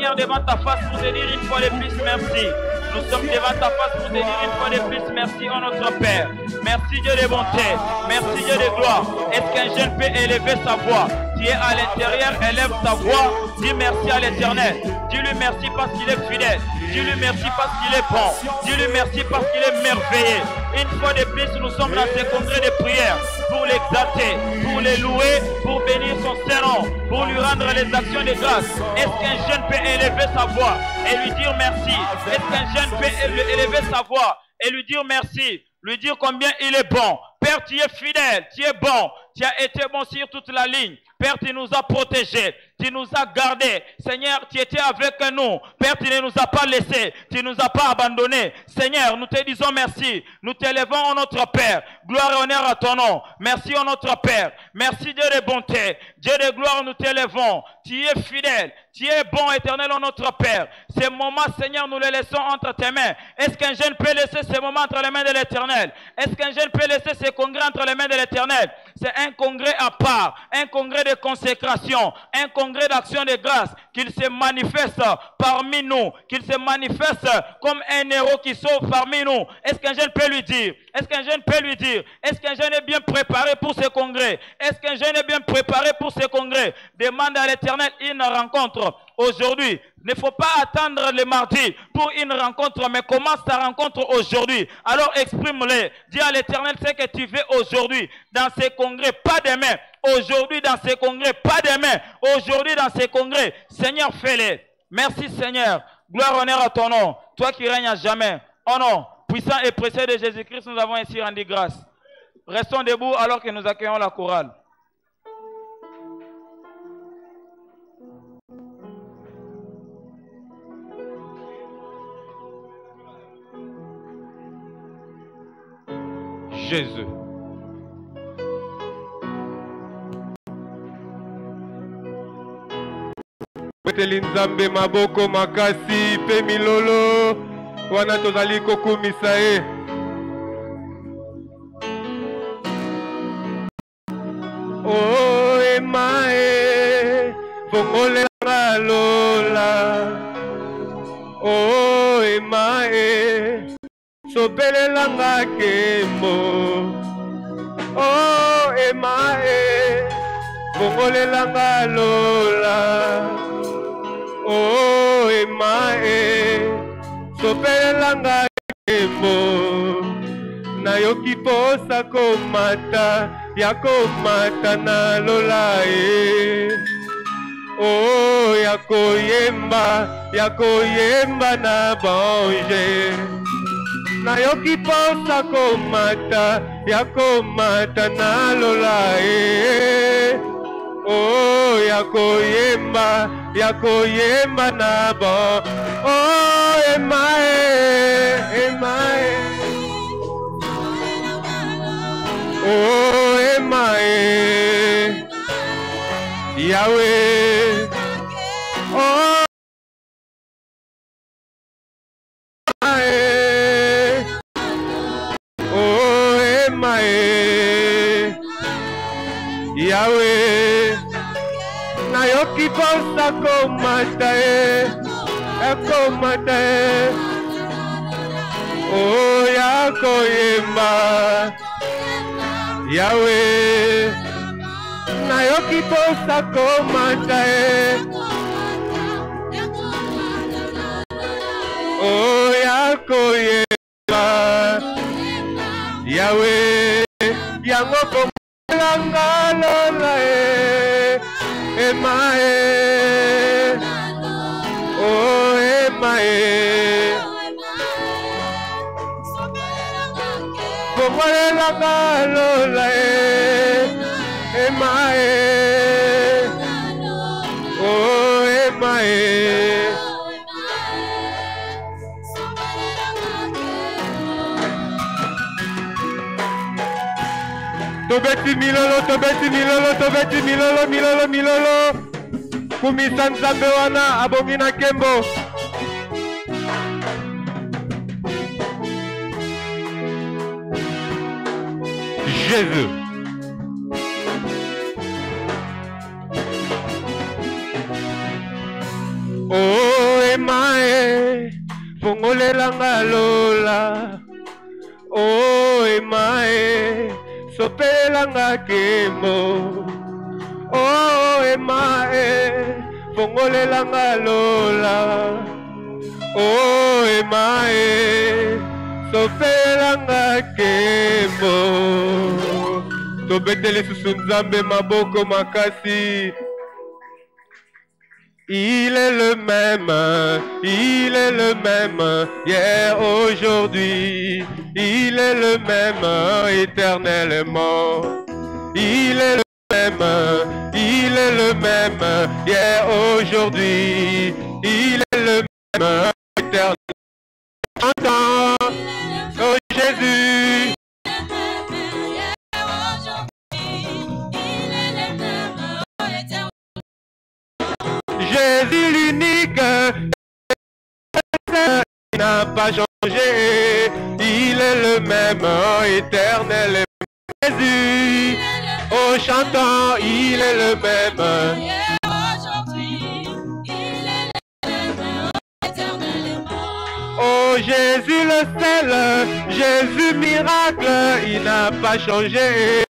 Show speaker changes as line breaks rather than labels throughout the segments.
Seigneur, devant ta face pour te dire une fois de plus merci. Nous sommes devant ta face pour te dire une fois de plus merci, oh notre Père. Merci Dieu de bonté, merci Dieu de gloire. Est-ce qu'un jeune peut élever sa voix? Tu es à l'intérieur, élève ta voix, dis merci à l'Éternel. Dis-lui merci parce qu'il est fidèle. Dis-lui merci parce qu'il est bon. Dis-lui merci parce qu'il est merveilleux. Une fois de plus, nous sommes dans ce congrès de prière pour l'exalter, pour le louer, pour bénir son Saint-Nom, pour lui rendre les actions de grâce. Est-ce qu'un jeune peut élever sa voix et lui dire merci? Est-ce qu'un jeune peut élever sa voix et lui dire merci? Lui dire combien il est bon. Père, tu es fidèle, tu es bon, tu as été bon sur toute la ligne. Père, tu nous as protégés, tu nous as gardés. Seigneur, tu étais avec nous. Père, tu ne nous as pas laissés, tu ne nous as pas abandonnés. Seigneur, nous te disons merci. Nous t'élevons, ô notre Père. Gloire et honneur à ton nom. Merci, ô notre Père. Merci, Dieu de bonté. Dieu de gloire, nous t'élevons. Tu es fidèle, tu es bon, éternel, ô notre Père. Ces moments, Seigneur, nous les laissons entre tes mains. Est-ce qu'un jeune peut laisser ces moments entre les mains de l'Éternel? Est-ce qu'un jeune peut laisser ces congrès entre les mains de l'Éternel? C'est un congrès à part, un congrès de consécration, un congrès d'action de grâce, qu'il se manifeste parmi nous, qu'il se manifeste comme un héros qui sauve parmi nous. Est-ce qu'un jeune peut lui dire? Est-ce qu'un jeune peut lui dire? Est-ce qu'un jeune est bien préparé pour ce congrès? Est-ce qu'un jeune est bien préparé pour ce congrès? Demande à l'Éternel une rencontre aujourd'hui. Il ne faut pas attendre le mardi pour une rencontre, mais commence ta rencontre aujourd'hui. Alors exprime-le. Dis à l'Éternel ce que tu veux aujourd'hui dans ces congrès, pas demain. Aujourd'hui dans ces congrès, pas demain. Aujourd'hui dans ces congrès. Seigneur, fais-le. Merci Seigneur. Gloire, honneur à ton nom. Toi qui règnes à jamais. Oh non, puissant et précieux de Jésus-Christ, nous avons ainsi rendu grâce. Restons debout alors que nous accueillons la chorale. Jésus.
Beteli nzambe maboko makasi pe milolo wana tozali kokumisa ye. Oh emae fongolela lola. Oh emae sopelela ngakemo. Oh emae fongolela lola. Oh emae sopelela ngakemo. Nayoki posa komata ya komata na lola e. Oh ya koyemba na bonje. Nayoki posa komata ya komata na lola e. Oh ya koyemba na bon. Oh emae oh emae Yahweh. Oh emae oh emae Yahweh. Nayoki posa komata e komata e. Oh ya koyemba Yahweh. Nayoki posa komata e. Oh ya koyemba Yahweh. Yango komanga lola e. Emae oh emae fongolela lola e. Emae oh emae tobeti milolo kumisa nzambe wana abongi na kembo. Jésus. Oh emae, fongolela lola. Oh emae, sopela kemo. Oh emae, fongolela lola. Oh emae, sopela kemo. Tobetele susunzambe maboko makasi. Il est le même, hier, aujourd'hui. Il est le même, éternellement. Il est le même, hier, aujourd'hui. Il est le même, éternellement. Oh Jésus. Jésus l'unique, il n'a pas changé, il est le même, éternel. Jésus, oh chantant, il est le même. Oh Jésus le seul, Jésus miracle, il n'a pas changé.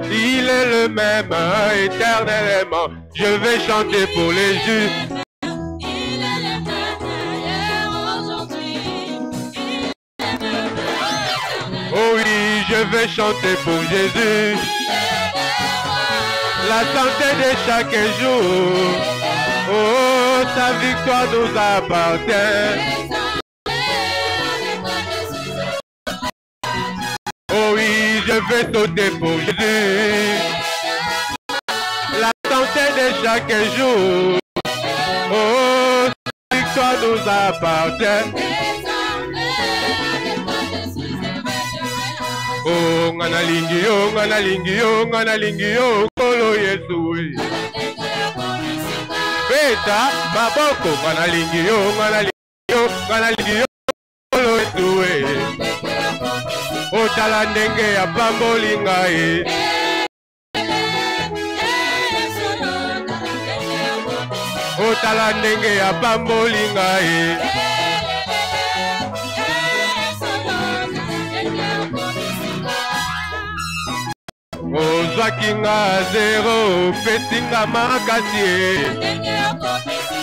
Il est le même, éternellement. Je vais chanter pour les justes.
Il est le même, hier, aujourd'hui.
Oh oui, je vais chanter pour Jésus. La santé de chaque jour. Oh, sa victoire nous appartient. Oh oui, je vais sauter pour Jésus. La santé de chaque jour. Oh, sa victoire nous appartient. Oh, nganalingi yo, kolo Yesu. Beta, maboko, nganalingi yo, kolo Yesu. Otala ndenge ya pamboli ngai. Otala ndenge ya pamboli ngai. Ozwaki nga zero, pesinga makasi.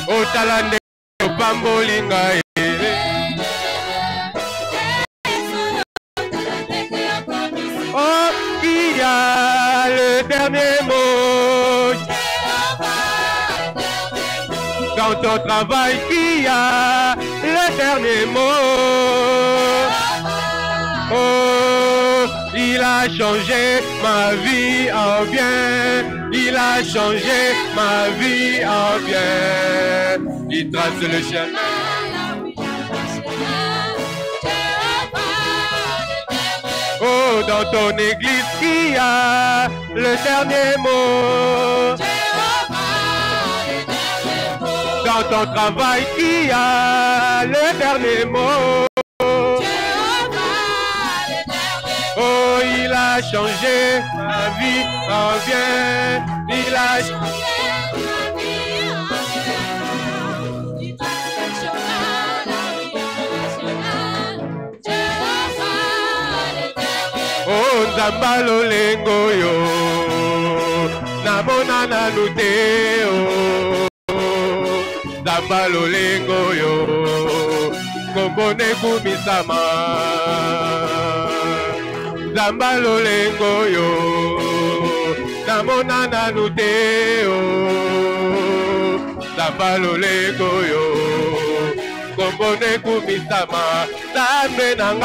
Otala ndenge ya pamboli ngai. Oh, il y a le dernier mot. Dans ton travail, il y a le dernier mot. Oh, il a changé ma vie en bien. Il a changé ma vie en bien. Il trace le chemin. Oh, dans ton église, qui a le dernier mot. Dans ton travail, qui a le dernier mot. Oh, il a changé ma vie en bien. Il a changé ma vie en bien. Oh, Nzamba lolengo yo, namona nanu te oh. Nzamba lolengo yo, kombone kumisama. Nzamba lolengo yo, namona nanu te oh. Nzamba lolengo yo, kombone kumisama. Nzambe nanga.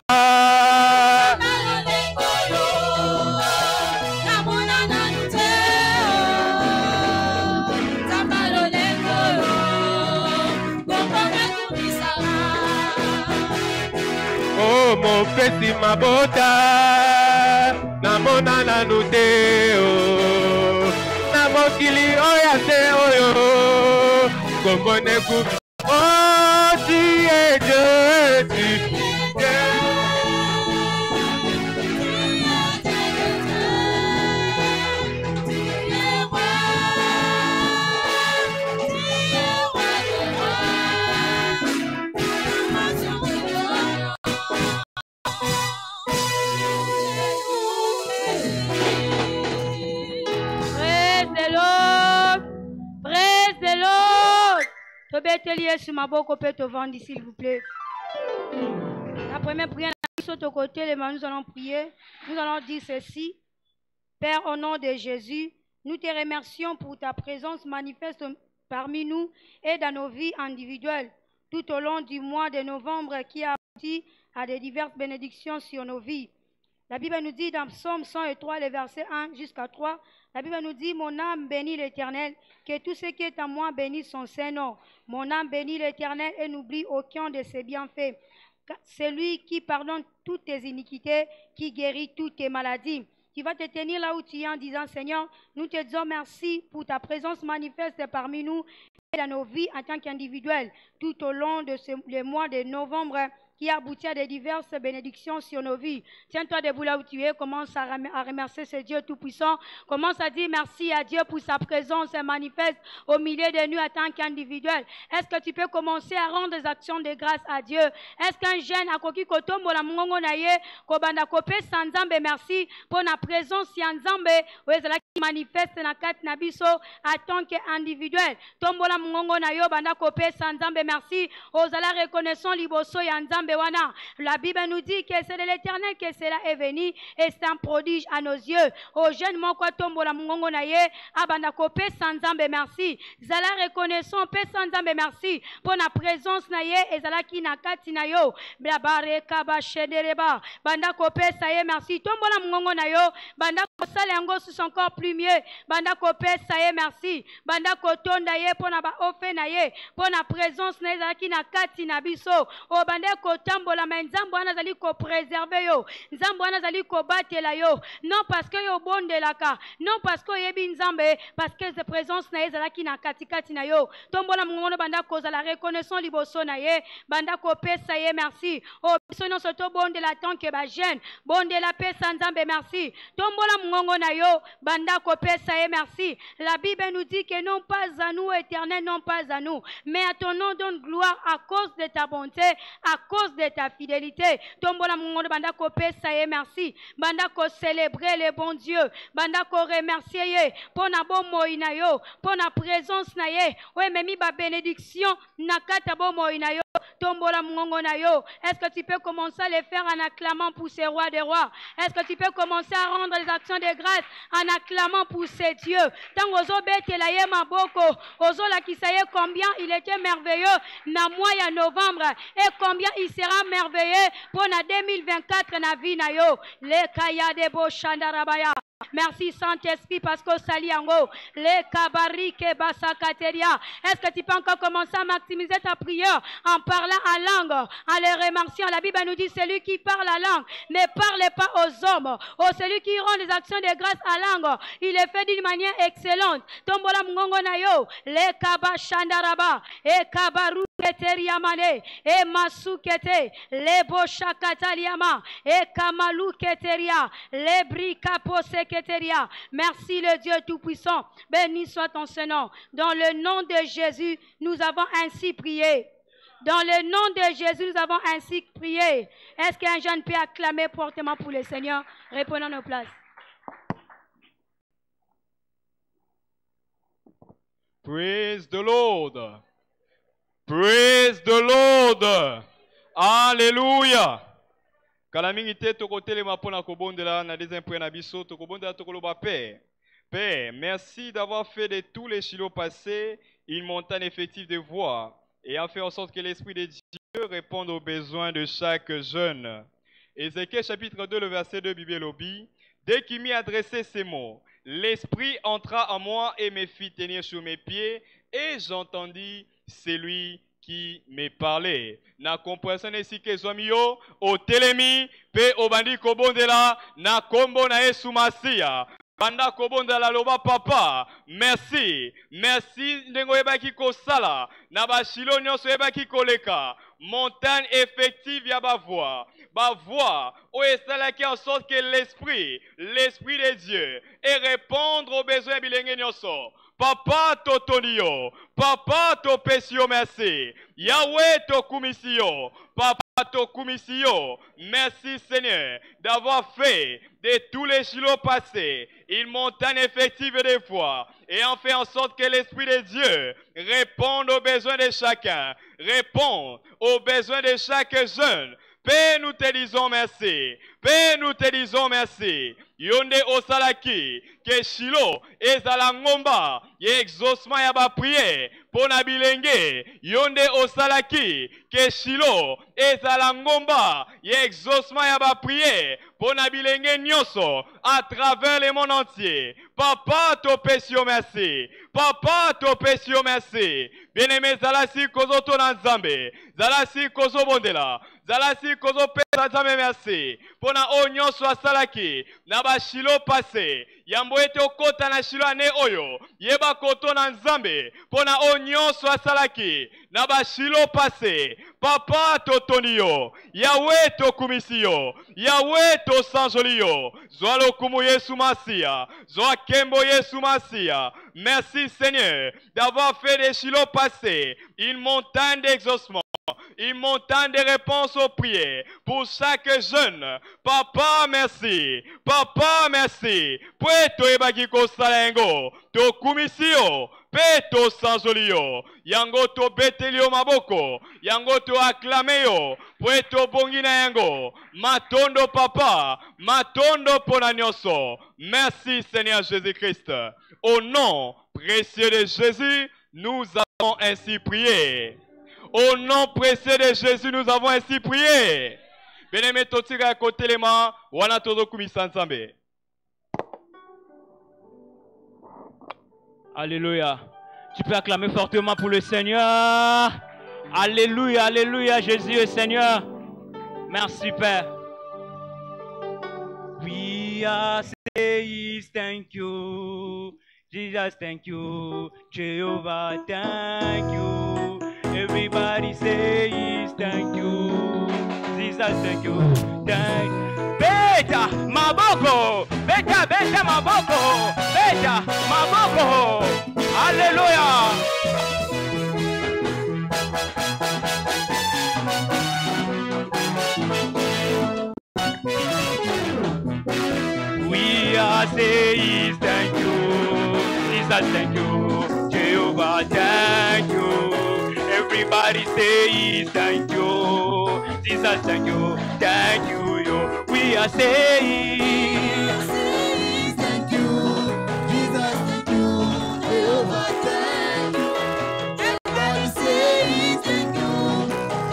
Oh, mon petit mabota, namona nanu te oh. Namokili oya te oyo, kombone kubi. Oh, tu es Dieu, tu es
Tobeteli Yesu maboko pe tovandi, s'il vous plaît. La première prière, sur ton côté, nous allons prier. Nous allons dire ceci. Père, au nom de Jésus, nous te remercions pour ta présence manifeste parmi nous et dans nos vies individuelles tout au long du mois de novembre qui a abouti à de diverses bénédictions sur nos vies. La Bible nous dit dans Psaume 103, les versets 1 jusqu'à 3, la Bible nous dit « Mon âme bénit l'Éternel, que tout ce qui est en moi bénisse son Saint-Nom. Mon âme bénit l'Éternel et n'oublie aucun de ses bienfaits. C'est lui qui pardonne toutes tes iniquités, qui guérit toutes tes maladies. » Tu vas te tenir là où tu es en disant, Seigneur, nous te disons merci pour ta présence manifeste parmi nous et dans nos vies en tant qu'individuels tout au long de le mois de novembre qui aboutit à de diverses bénédictions sur nos vies. Tiens-toi debout là où tu es, commence à remercier ce Dieu Tout-Puissant. Commence à dire merci à Dieu pour sa présence manifeste au milieu de nous en tant qu'individuel. Est-ce que tu peux commencer à rendre des actions de grâce à Dieu? Est-ce qu'un jeune a koki kotombo la mungongo na ye, kobanda kope sanzambe merci pour la présence ya nzambe, wezala qui manifeste na kat na biso en tant qu'individuel. Tombo la mungongo na yo, banda kope sanzambe merci, ozala reconnaissant liboso ya nzambe. La Bible nous dit que c'est de l'Éternel que cela est venu et c'est un prodige à nos yeux. Au jeune moko tombo la mungongo na ye abanda kope sanzambe merci. Zala reconnaissant pe sanzambe merci pour la présence na ye et zala ki na kati na yo. Blabare kaba shedereba banda kope saye merci. Tombo la mungongo na yo banda kosala yango sous encore plus mieux. Banda kope saye merci. Banda kotonda ye pour na ba ofe na ye pour la présence na ye zala ki na kati na biso. O banda kotambola ma nzambo wana zali ko préserver yo, nzambo wana zali ko batela yo, non parce que yo bondelaka, non parce que yebi nzambe, parce que sa présence na ye zalaki na katikati na yo. Tombola mungono banda koza la reconnaissance liboso na ye, banda ko pesa ye merci. O biso no soto bondela tant que ba jeune, bondela pesa nzambe merci. Tombola mungongo na yo, banda ko pesa ye merci. La Bible nous dit que non pas à nous éternel, non pas à nous, mais à ton nom donne gloire à cause de ta bonté, à cause de ta fidélité. Tombola mungono banda ko pesa ye merci. Banda ko célébrer le bon Dieu. Banda ko remercier ye pour na bon moïna yo, pour na présence na ye. Ouais memi ba bénédiction na kata bon moïna yo. Tombola mungongo na yo. Est-ce que tu peux commencer à le faire en acclamant pour ces rois des rois? Est-ce que tu peux commencer à rendre les actions de grâce en acclamant pour ces dieux? Tant ozo bete la ye maboko, ozo la kisaye combien il était merveilleux na mois ya novembre et combien il sera merveilleux pour na 2024 na vie na yo. Le kaya de bo shandarabaya. Merci Saint-Esprit parce que sali yango le kabarike basakateria. Est-ce que tu peux encore commencer à maximiser ta prière en parlant en langue, en les remerciant? La Bible nous dit celui qui parle la langue ne parle pas aux hommes. Oh, celui qui rend les actions de grâce à langue, il est fait d'une manière excellente. Tombola mungongo na yo le kabashandaraba e kabaru keteriamane e masukete le boshakataliama e kamalu keteria le brikapose. Merci le Dieu Tout-Puissant. Béni soit ton Saint-Nom. Dans le nom de Jésus, nous avons ainsi prié. Dans le nom de Jésus, nous avons ainsi prié. Est-ce qu'un jeune peut acclamer fortement pour le Seigneur? Répondons à nos places.
Praise the Lord. Praise the Lord. Alléluia. Kalamingite tokotelema pona kobondela na deuxième prière na biso tokobondela tokoloba Père. Père, merci d'avoir fait de tous les Shiloh passés une montagne effective de voix et a fait en sorte que l'Esprit de Dieu réponde aux besoins de chaque jeune. Ézéchiel chapitre 2, le verset 2, Bible Lobby. Dès qu'il m'y adressait ces mots, l'Esprit entra en moi et me fit tenir sur mes pieds et j'entendis celui qui me parlait. Na compréhension ici que Zomio, au telemi, pe obandi kobondela, na kombo na Yesu Masia. Banda kobondela loba papa, merci. Merci ndengo ebaki kosala, na bashilo nyonso ebaki koleka. Montagne effective ya bavoie. Bavoie, où est cela qui en sorte que l'Esprit de Dieu, et répondre aux besoins bilenge nyonso. Papa to tonio, papa to pesio merci. Yahweh to kumisio, papa to kumisio. Merci Seigneur d'avoir fait de tous les Shiloh passés une montagne effective de foi
et en fait en sorte que l'Esprit de Dieu réponde aux besoins de chacun, répond aux besoins de chaque jeune. Père, nous te disons merci. Père, nous te disons merci. Yonde osalaki, que Shilo, ezala ngomba, ye exaucement ya ba prière, pour na bilenge. Yonde osalaki, que Shilo, ezala ngomba, ye exaucement ya ba prière, pour na bilenge nyonso, à travers le monde entier. Papa, to pesio merci. Papa, to pesio merci. Bien-aimé, zalasi kozo to na nzambe, zalasi kozo bondela, zalasi kozo pesa nzambe merci. Pona o nyonso asalaki, na ba shilo passé, yambo ete okota na shilo ane oyo, yeba koto na nzambe, pona o nyonso asalaki, na ba shilo passé. Papa totoni yo, Yahweh tokumisi yo, Yahweh tosanjoli yo, zwa lokumu Yesu Masia, zwa kembo Yesu Masia. Merci Seigneur d'avoir fait des Shiloh passés une montagne d'exaucement, une montagne de réponses aux prières pour chaque jeune. Papa merci, Papa merci. Pueto ebagiko salengo, to kumisio, peto sanjolio, yango to betelio maboko, yango to acclameo, pueto bongina yango, matondo papa, matondo ponanyoso. Merci Seigneur Jésus-Christ. Au nom précieux de Jésus, nous avons ainsi prié. Au nom précieux de Jésus, nous avons ainsi prié. Bien-aimé, totira à côté les mains, wana todo kumisa nzambe.
Alléluia. Tu peux acclamer fortement pour le Seigneur. Alléluia, alléluia, Jésus est Seigneur. Merci Père. We are saying thank you. Jesus, thank you. Jehovah, thank you. Everybody says thank you. Jesus, thank you. Thank you. Beta, maboko. Beta, beta, maboko. Beta, maboko. Alléluia. We are saying thank you. Jesus, thank you. Jehovah, thank you. Everybody say thank you. Jesus, thank you. Thank you. Yo. We are saying
thank you. Jesus, thank you. Jehovah, thank you. Everybody say thank you.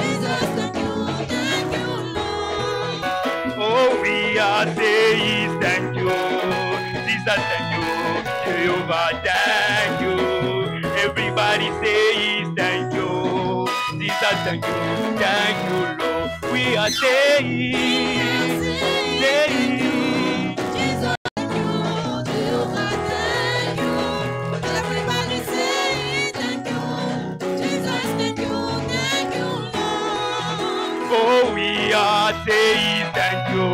Jesus, thank you. Thank you, Lord.
Oh, we are saying thank you. Jesus, thank you. Jehovah, thank you. Everybody say thank you. Jesus, thank you. Thank you, Lord. We are saying,
Jesus, thank you. Jehovah, thank you. Everybody say thank you. Jesus, thank you. Thank you, Lord.
oh, we are saying thank you.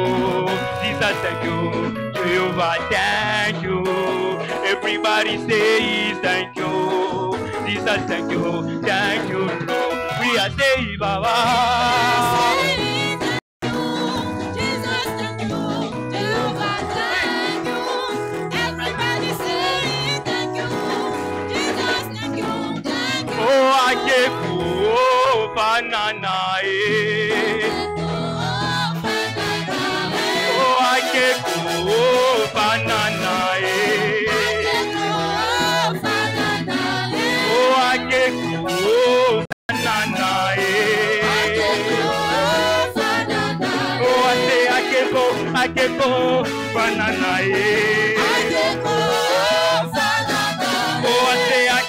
Jesus, thank you. Jehovah, thank you. Everybody say thank you. Jesus, thank you. Thank you, Lord. We are saying, Baba.
Jesus, thank you. Jehovah, thank you. Everybody say thank you. Jesus, thank you. Thank you.
Oh, I gave you oh, banana. Oh, I gave you oh, banana. Oh, I gave you oh, banana. Oh, I say I gave you banana. Oh, I say I gave you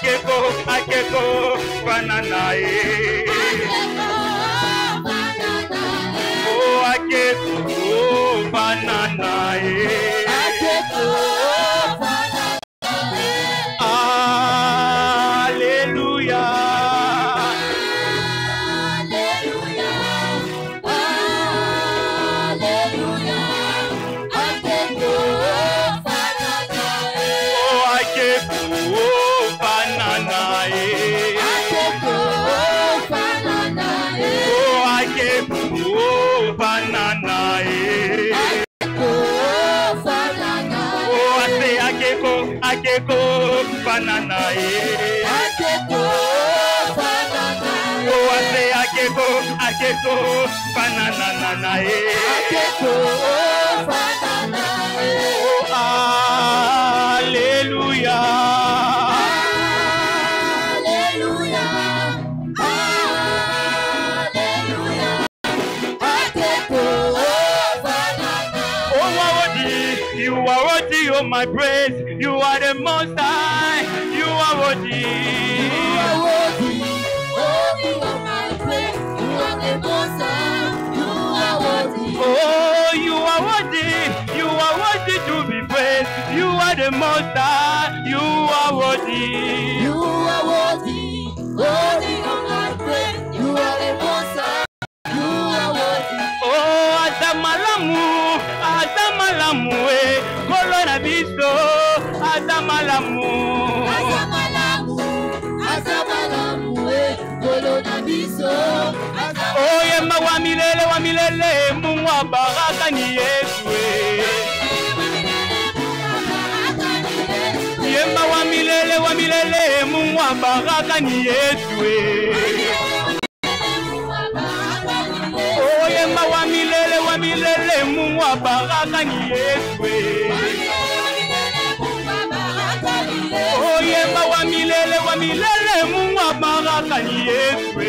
banana. Oh, I gave you banana. banana eh.
Akeko banana
Oh ase akeko banana nana eh.
Akeko banana
Oh alléluia.
Alléluia Alléluia Akeko banana
Oh worthy, you are worthy of my praise. You are the most high. You are worthy.
You are worthy, worthy of my praise. You are the most high. You are worthy.
Oh, you are worthy. You are worthy to be praised. You are the most high. You are worthy.
You are worthy, worthy of my praise. You are the most high. You are worthy.
Oh, Azamalamu, Kolona biso, Azamalamu.
Azamalamu, Azamalamu, Kolona biso.
Oh, yemba wa milele, Mungu wa baraka ni Yesu. Yemba wa milele, Mungu wa baraka ni Yesu. Oh, yemba wa milele, Mungu wa baraka ni Yesu. Oh, yemba wa milele, Mungu wa baraka ni Yesu.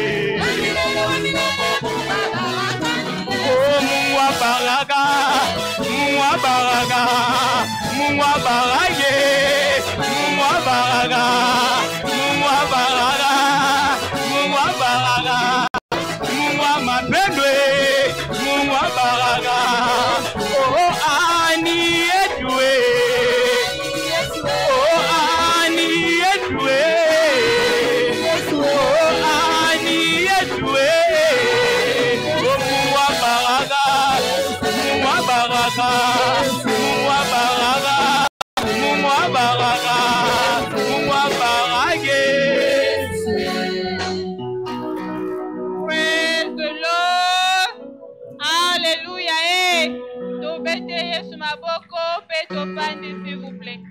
Oh, Mungu wa baraka, Mungu wa baraka, Mungu wa baraka, Mungu wa baraka, Mungu wa baraka, Mungu wa baraka, Mungu wa mapendo, Mungu wa baraka. Oh, ani yetu. Oh, ani yetu. Oh, ani yetu. Oh, Mungu wa baraka, Mungu wa baraka, Mungu wa baraka, Mungu wa baraka, Mungu wa baraka.
Praise the Lord. Alléluia. Tobete Yesu maboko pe topandi s'il vous plaît.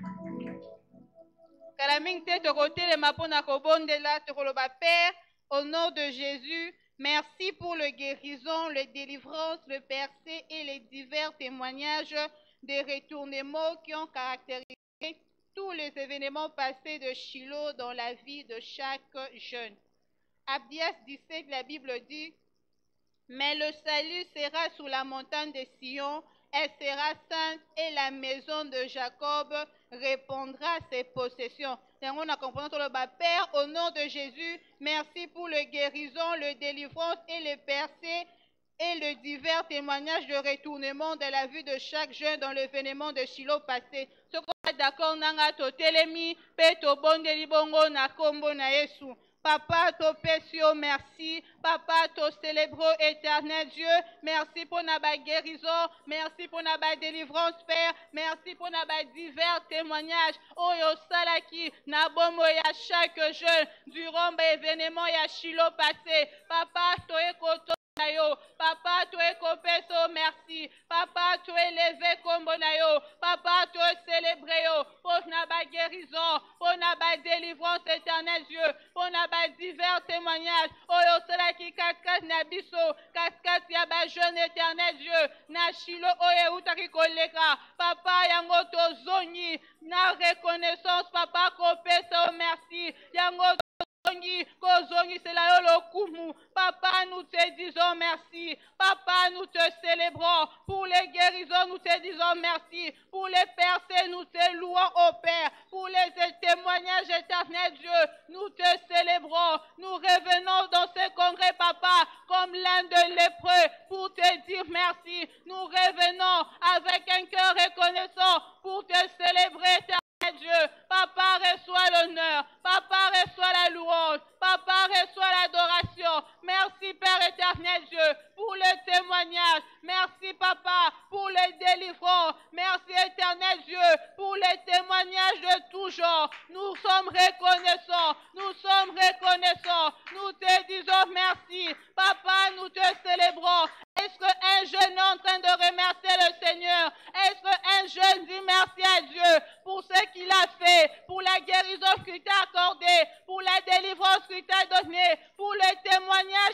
Kalaming te tokotelema mpona kobondela tokoloba Père, au nom de Jésus, merci pour le guérison, le délivrance, le percé et les divers témoignages des retournements qui ont caractérisé tous les événements passés de Shiloh dans la vie de chaque jeune. Abdias 17, la Bible dit, mais le salut sera sur la montagne de Sion, elle sera sainte et la maison de Jacob répondra ses possessions. On a compris le Père, au nom de Jésus, merci pour le guérison, le délivrance et le percé et le divers témoignages de retournement de la vie de chaque jeune dans l'événement de Shiloh passé. Ce qu'on est d'accord, nanga to telemi, pe to bonde libongo na kombo na Yesu. Papa, to pesio, merci. Papa, to célébro éternel Dieu. Merci pour na guérison. Merci pour na délivrance, Père. Merci pour na divers témoignages. Oh, yo salaki, na bomo ya chaque jeune durant l'événement ya Shiloh passé. Papa, to ekoto. Papa, tu es copeso, merci. Papa, tu es élevé comme bonayo. Papa, tu es célébré. Pour na guérison, pour na délivrance éternelle Dieu, pour na divers témoignages. Oh yo cela qui cascade na biso, cascade ya ba jeune éternel Dieu. Na Shiloh oye utaki koleka. Papa yango to zoni na reconnaissance. Papa copeso, merci. Yango c'est la lokumu. Papa, nous te disons merci. Papa, nous te célébrons. Pour les guérisons, nous te disons merci. Pour les percées, nous te louons au Père. Pour les témoignages éternels, Dieu, nous te célébrons. Nous revenons dans ce congrès, Papa, comme l'un de lépreux, pour te dire merci. Nous revenons avec un cœur reconnaissant pour te célébrer, Dieu. Papa, reçois l'honneur. Papa, reçois la louange. Papa, reçois l'adoration. Merci, Père éternel Dieu, pour le témoignage. Merci, Papa, pour les délivrances. Merci, éternel Dieu, pour les témoignages de tout genre. Nous sommes reconnaissants. Nous sommes reconnaissants. Nous te disons merci. Papa, nous te célébrons. Est-ce qu'un jeune est en train de remercier le Seigneur? Est-ce qu'un jeune dit merci à Dieu pour ce qu'il a fait, pour la guérison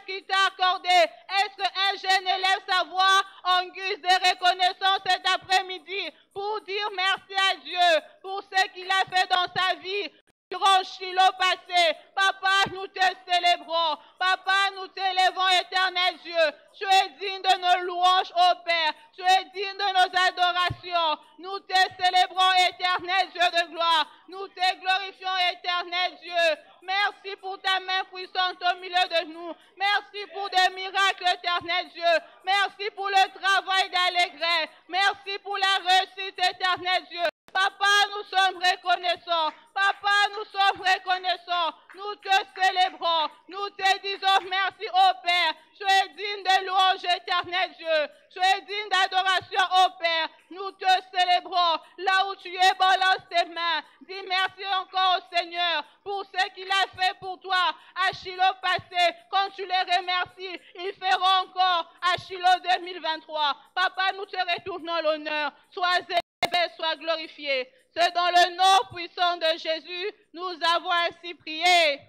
qu'il t'a accordé. Est-ce qu'un jeune élève sa voix en guise de reconnaissance cet après-midi pour dire merci à Dieu pour ce qu'il a fait dans sa vie? Durant Shiloh passé, Papa, nous te célébrons. Papa, nous t'élèvons, éternel Dieu. Tu es digne de nos louanges, ô Père. Tu es digne de nos adorations. Nous te célébrons, éternel Dieu de gloire. Nous te glorifions, éternel Dieu. Merci pour ta main puissante au milieu de nous. Merci pour des miracles, éternel Dieu. Merci pour le travail d'Allégret. Merci pour la réussite, éternel Dieu. Papa, nous sommes reconnaissants. Papa, nous sommes reconnaissants. Nous te célébrons. Nous te disons merci, ô Père. Tu es digne de louange, éternel Dieu. Tu es digne d'adoration, ô Père. Nous te célébrons. Là où tu es, balance tes mains. Dis merci encore au Seigneur pour ce qu'il a fait pour toi à Shiloh passé. Quand tu les remercies, ils feront encore à Shiloh 2023. Papa, nous te retournons l'honneur. Sois élevé, sois glorifié. C'est dans le nom puissant de Jésus, nous avons ainsi prié.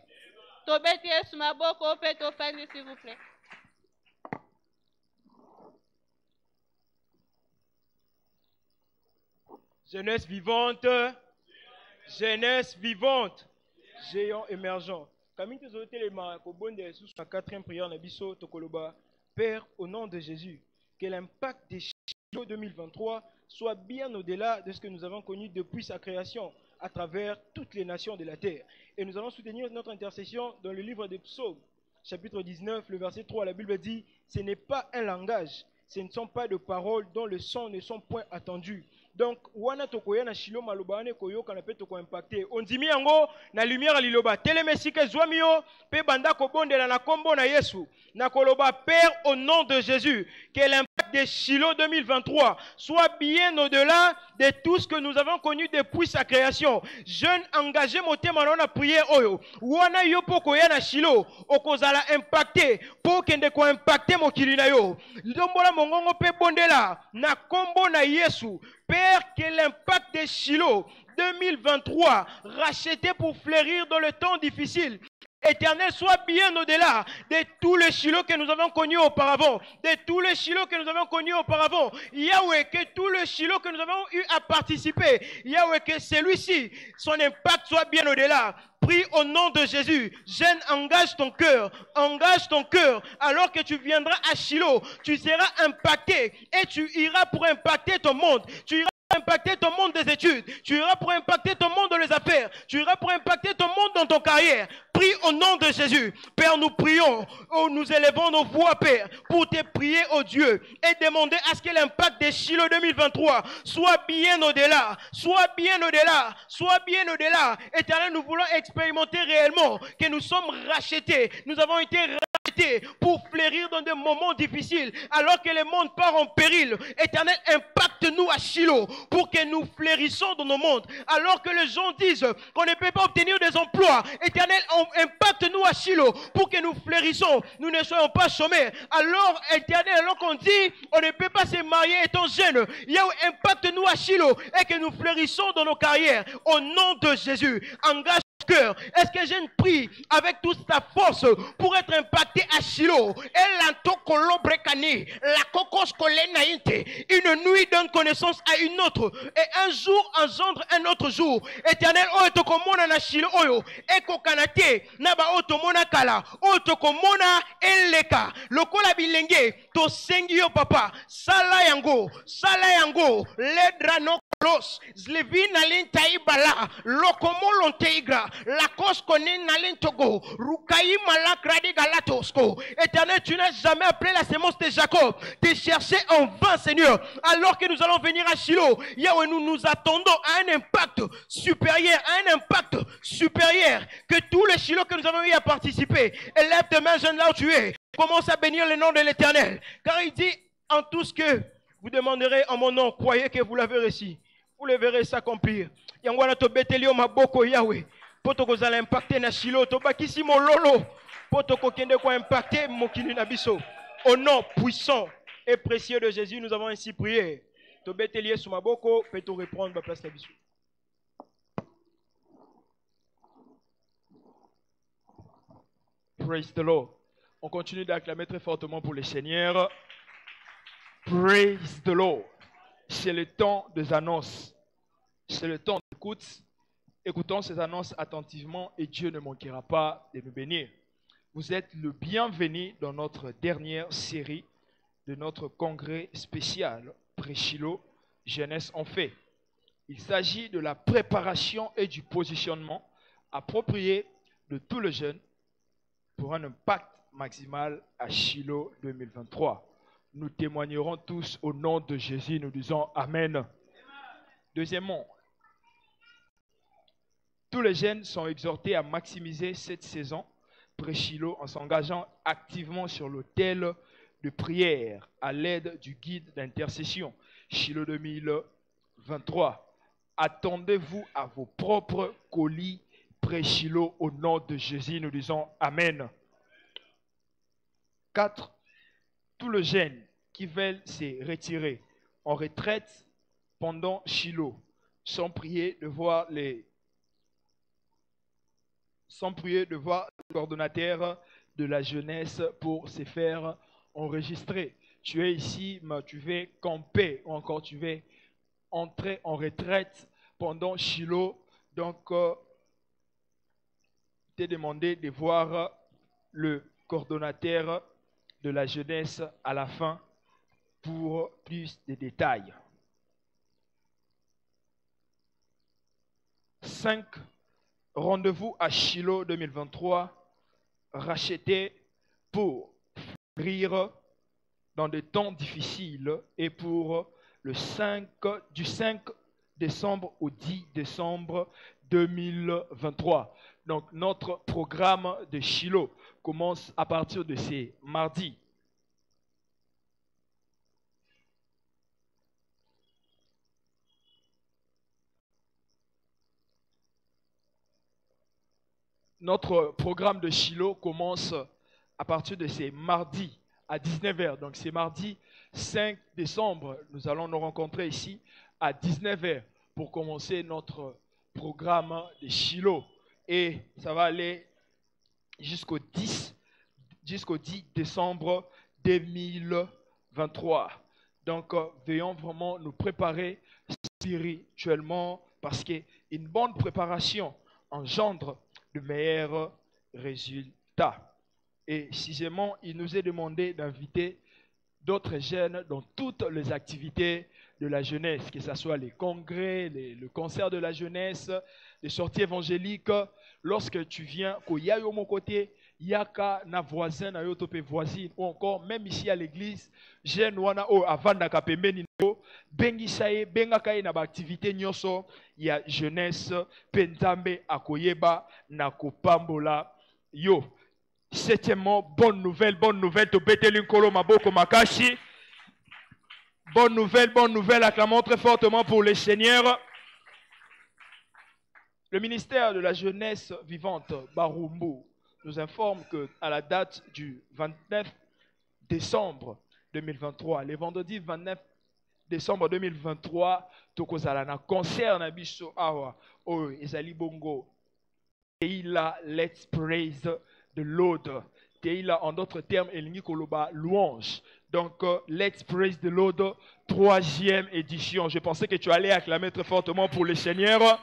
Tobeti Esmaboko, Petofani, s'il vous plaît.
Jeunesse vivante, jeunesse vivante, géant émergent. Camille te zote les mains, au bon de sous la quatrième prière Nabiso Tokoloba. Père, au nom de Jésus, que l'impact des Shiloh 2023 soit bien au-delà de ce que nous avons connu depuis sa création à travers toutes les nations de la terre. Et nous allons soutenir notre intercession dans le livre des Psaumes, chapitre 19, le verset 3. La Bible dit, ce n'est pas un langage, ce ne sont pas de paroles dont le son ne sont point attendus. Donc, wana tokoya na Shiloh malobane koyo kana pe toko impacté. On dit mi yango na lumière liloba. Telemesike zwamio pe banda ko bondela na kombo na Yesu. Na koloba Père au nom de Jésus, que l'impact de Shiloh 2023 soit bien au-delà de tout ce que nous avons connu depuis sa création. Jeune engagé motema na prière oyo. Wana yo poko ya na Shiloh okozala impacté pour kende ko impacter mokili na yo. Ndombola mongongo pe bondela na kombo na Yesu. Père, que l'impact de Shiloh 2023, racheté pour fleurir dans le temps difficile, Éternel, soit bien au-delà de tous les Shiloh que nous avons connus auparavant, de tous les Shiloh que nous avons connus auparavant. Yahweh, que tous les Shiloh que nous avons eu à participer, Yahweh, que celui-ci, son impact soit bien au-delà. Prie au nom de Jésus. Jeune, engage ton cœur. Engage ton cœur. Alors que tu viendras à Shiloh, tu seras impacté et tu iras pour impacter ton monde. Tu iras pour impacter ton monde des études. Tu iras pour impacter ton monde dans les affaires. Tu iras pour impacter ton monde dans ton carrière. Prie au nom de Jésus. Père, nous prions. Oh, nous élevons nos voix, Père, pour te prier, oh Dieu, et demander à ce que l'impact des Shiloh 2023 soit bien au-delà. Soit bien au-delà. Soit bien au-delà. Éternel, nous voulons expérimenter réellement que nous sommes rachetés. Nous avons été rachetés pour fleurir dans des moments difficiles. Alors que le monde part en péril. Éternel, impacte-nous à Shiloh pour que nous fleurissons dans nos mondes. Alors que les gens disent qu'on ne peut pas obtenir des emplois. Éternel, impacte-nous à Shiloh pour que nous fleurissons. Nous ne soyons pas chômeurs. Alors, Éternel, alors qu'on dit on ne peut pas se marier étant jeune. Yahweh, impacte-nous à Shiloh et que nous fleurissons dans nos carrières. Au nom de Jésus, engage cœur. Est-ce que j'ai une prie avec toute ta force pour être impacté à Shiloh? Une nuit donne connaissance à une autre et un jour engendre un autre jour. Éternel, oyo tokomona na Shiloh oyo ekokana te na ba oyo tomona kala oyo tokomona eleka lokola bilenge tosengi yo papa sala yango ledra no Los Zlevina Lintaibala Lokomo Lonteigra La Koskone Nalintogo Rukai Malakradi Galatosko. Éternel, tu n'as jamais appelé la sémence de Jacob de chercher en vain, Seigneur. Alors que nous allons venir à Shiloh, Yahweh, nous attendons à un impact supérieur, que tous les Shiloh que nous avons eu à participer. Élève tes mains, jeune, là où tu es. Commence à bénir le nom de l'Éternel. Car il dit en tout ce que vous demanderez en mon nom, croyez que vous l'avez reçu. Vous le verrez s'accomplir. Yangwana to betelio maboko Yahweh. Poto kozala impacté na Shiloh to bakisi mololo. Poto kokende ko impacté mokili na biso. Au nom puissant et précieux de Jésus, nous avons ainsi prié. To betelie sou maboko, peut to reprendre ma place na biso.
Praise the Lord.
On continue d'acclamer très fortement pour le Seigneur. Praise the Lord. C'est le temps des annonces. C'est le temps d'écoute. Écoutons ces annonces attentivement et Dieu ne manquera pas de nous bénir. Vous êtes le bienvenu dans notre dernière série de notre congrès spécial Pré-Shiloh, Jeunesse en fait. Il s'agit de la préparation et du positionnement approprié de tous les jeunes pour un impact maximal à Shiloh 2023. Nous témoignerons tous au nom de Jésus, nous disons Amen. Deuxièmement, tous les jeunes sont exhortés à maximiser cette saison Pré-Shiloh en s'engageant activement sur l'autel de prière à l'aide du guide d'intercession Shiloh 2023. Attendez-vous à vos propres colis Pré-Shiloh au nom de Jésus, nous disons Amen. 4. Tous les jeunes qui veulent se retirer en retraite pendant Shiloh sont priés de voir le coordonnateur de la jeunesse pour se faire enregistrer. Tu es ici, mais tu veux camper ou encore tu veux entrer en retraite pendant Shiloh. Donc, t'es demandé de voir le coordonnateur de la jeunesse à la fin pour plus de détails. 5. Rendez-vous à Shiloh 2023, racheté pour rire dans des temps difficiles et pour du 5 décembre au 10 décembre 2023. Donc notre programme de Shiloh commence à partir de ces mardis. Notre programme de Shiloh commence à partir de ces mardis à 19h. Donc c'est mardi 5 décembre. Nous allons nous rencontrer ici à 19h pour commencer notre programme de Shiloh. Et ça va aller jusqu'au 10 décembre 2023. Donc veillons vraiment nous préparer spirituellement parce qu'une bonne préparation engendre de meilleurs résultats. Et sixièmement, il nous est demandé d'inviter d'autres jeunes dans toutes les activités de la jeunesse, que ce soit les congrès, le concert de la jeunesse, les sorties évangéliques. Lorsque tu viens, qu'il y a au mon côté, il y a na voisin, na yotope voisine, ou encore même ici à l'église, jeune wana o avanda kapembeni no, bengi saye, benga kaye na ba activité nyoso, il y a jeunesse, pentambe akoyeba na kopambola yo. Septièmement, bonne nouvelle, to beteli nkolo maboko makashi. Bonne nouvelle, acclamons très fortement pour le Seigneur. Le ministère de la jeunesse vivante, Barumbu, nous informe qu'à la date du 29 décembre 2023, le vendredi 29 décembre 2023, tokozala na concert na biso awa, oh, ezali bongo. Teila, let's praise the Lord. Teila, en d'autres termes, elingi koloba louange. Donc, let's praise the Lord, 3e édition. Je pensais que tu allais acclamer très fortement pour le Seigneur.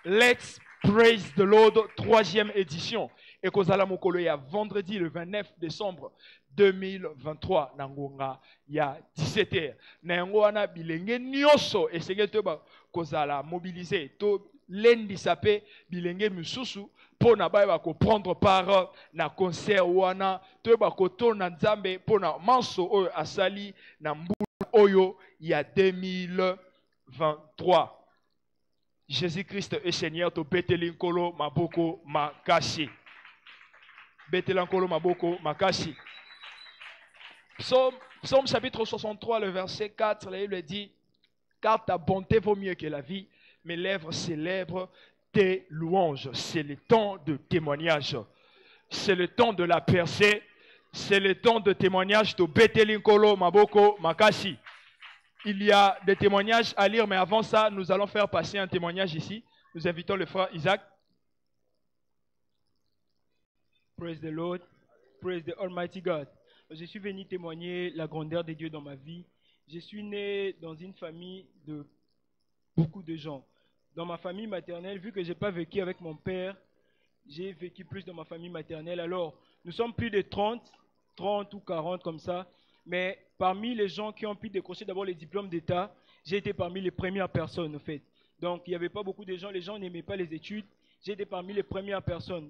Let's praise the Lord, 3e édition. Et kozala mokolo ya vendredi le 29 décembre 2023 nangonga ya 17h. Na yango wana bilenge nyoso esenge to ba kozala mobiliser to lendi sapé bilenge mususu pour na ba ko prendre part na concert wana to ba ko tona nzambe pour na manso oyo asali na mbulu oyo ya 2023. Jésus-Christ est Seigneur, to beteli nkolo maboko makashi. Beteli nkolo maboko makashi. Psaume chapitre 63, le verset 4, là, il le dit, car ta bonté vaut mieux que la vie, mes lèvres célèbrent tes louanges. C'est le temps de témoignage. C'est le temps de la percée. C'est le temps de témoignage de beteli nkolo maboko makashi. Il y a des témoignages à lire, mais avant ça, nous allons faire passer un témoignage ici. Nous invitons le frère Isaac.
Praise the Lord.
praise the Almighty God. Je suis venu témoigner la grandeur de Dieu dans ma vie. Je suis né dans une famille de beaucoup de gens. Dans ma famille maternelle, vu que je n'ai pas vécu avec mon père, j'ai vécu plus dans ma famille maternelle. Alors, nous sommes plus de 30 ou 40 comme ça. Mais parmi les gens qui ont pu décrocher d'abord les diplômes d'État, j'ai été parmi les premières personnes, en fait. Donc, il n'y avait pas beaucoup de gens. Les gens n'aimaient pas les études. J'ai été parmi les premières personnes.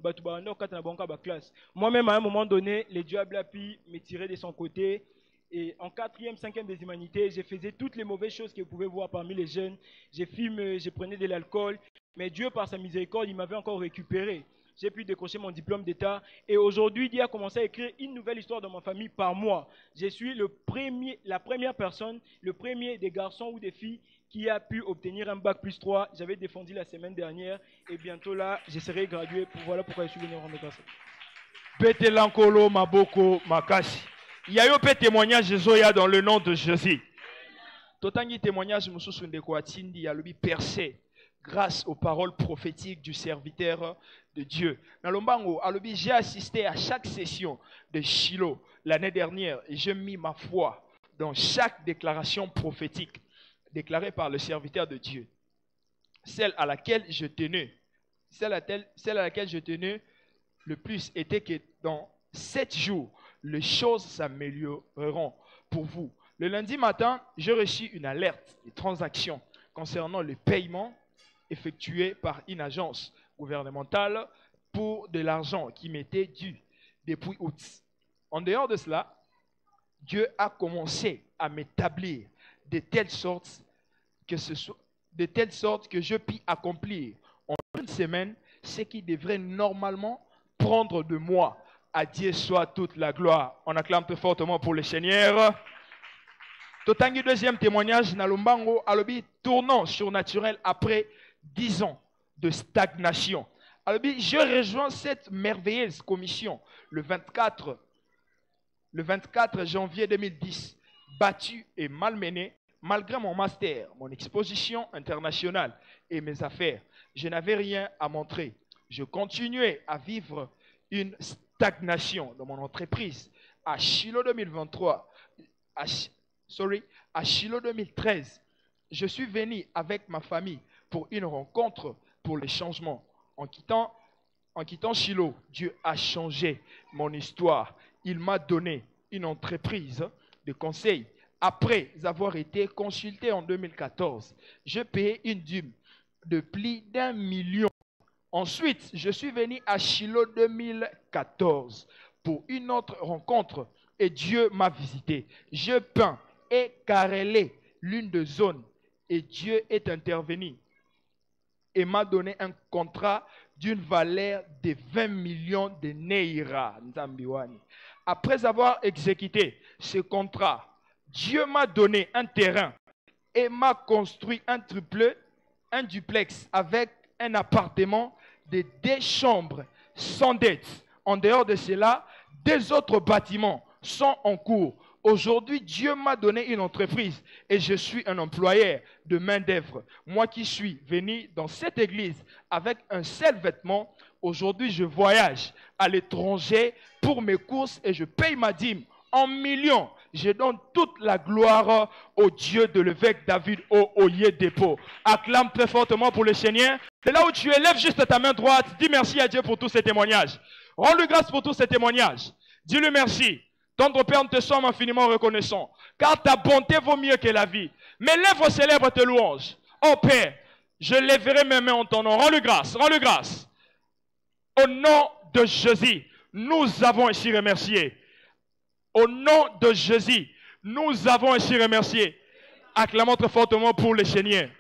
Moi-même, à un moment donné, le diable a pu me tirer de son côté. Et en 4e, 5e des humanités, je faisais toutes les mauvaises choses que vous pouvez voir parmi les jeunes. Je fumais, je prenais de l'alcool. Mais Dieu, par sa miséricorde, il m'avait encore récupéré. J'ai pu décrocher mon diplôme d'État. Et aujourd'hui, Dieu a commencé à écrire une nouvelle histoire dans ma famille par moi. Je suis la première personne, le premier des garçons ou des filles qui a pu obtenir un bac plus 3. J'avais défendu la semaine dernière. Et bientôt là, je serai gradué. Voilà pourquoi je suis venu rendre grâce.
Pete Lankolo Maboko Makashi. Il y a eu un témoignage de Zoya dans le nom de Jésus. Totangi témoignage Moussou Ndeko Atindi a lui percé grâce aux paroles prophétiques du serviteur de Dieu. Nalombango, j'ai assisté à chaque session de Shiloh l'année dernière et j'ai mis ma foi dans chaque déclaration prophétique déclarée par le serviteur de Dieu. Celle à laquelle je tenais le plus était que dans 7 jours, les choses s'amélioreront pour vous. Le lundi matin, j'ai reçu une alerte de transaction concernant le paiement effectué par une agence gouvernementale pour de l'argent qui m'était dû depuis août. En dehors de cela, Dieu a commencé à m'établir de telle sorte que je puis accomplir en une semaine ce qui devrait normalement prendre de moi. À Dieu soit toute la gloire. On acclame très fortement pour le Seigneur. Totangi deuxième témoignage, Nalombango, Alobi, tournant surnaturel après 10 ans de stagnation. Alobi, je rejoins cette merveilleuse commission le 24 janvier 2010, battu et malmené, malgré mon master, mon exposition internationale et mes affaires. Je n'avais rien à montrer. Je continuais à vivre une stagnation dans mon entreprise. À Shiloh 2013, je suis venu avec ma famille pour une rencontre pour les changements. En quittant Shiloh, Dieu a changé mon histoire. Il m'a donné une entreprise de conseil. Après avoir été consulté en 2014, j'ai payé une dîme de plus d'1 million. Ensuite, je suis venu à Shiloh 2014 pour une autre rencontre et Dieu m'a visité. Je peins et carrelé l'une des zones et Dieu est intervenu et m'a donné un contrat d'une valeur de 20 millions de Naira. Après avoir exécuté ce contrat, Dieu m'a donné un terrain et m'a construit un duplex avec un appartement de 2 chambres sans dette. En dehors de cela, 2 autres bâtiments sont en cours. Aujourd'hui, Dieu m'a donné une entreprise et je suis un employeur de main-d'œuvre. Moi qui suis venu dans cette église avec un seul vêtement, aujourd'hui je voyage à l'étranger pour mes courses et je paye ma dîme en millions. Je donne toute la gloire au Dieu de l'évêque David au Oyedepo. Acclame très fortement pour le Seigneur. C'est là où tu élèves juste ta main droite. Dis merci à Dieu pour tous ces témoignages. Rends-lui grâce pour tous ces témoignages. Dis-lui merci. Tendre Père, nous te sommes infiniment reconnaissants. Car ta bonté vaut mieux que la vie. Mes lèvres célèbrent tes louanges. Oh Père, je lèverai mes mains en ton nom. Rends-lui grâce. Rends-lui grâce. Au nom de Jésus, nous avons ainsi remercié. Au nom de Jésus, nous avons ainsi remercié. Acclamons très fortement pour le Seigneur.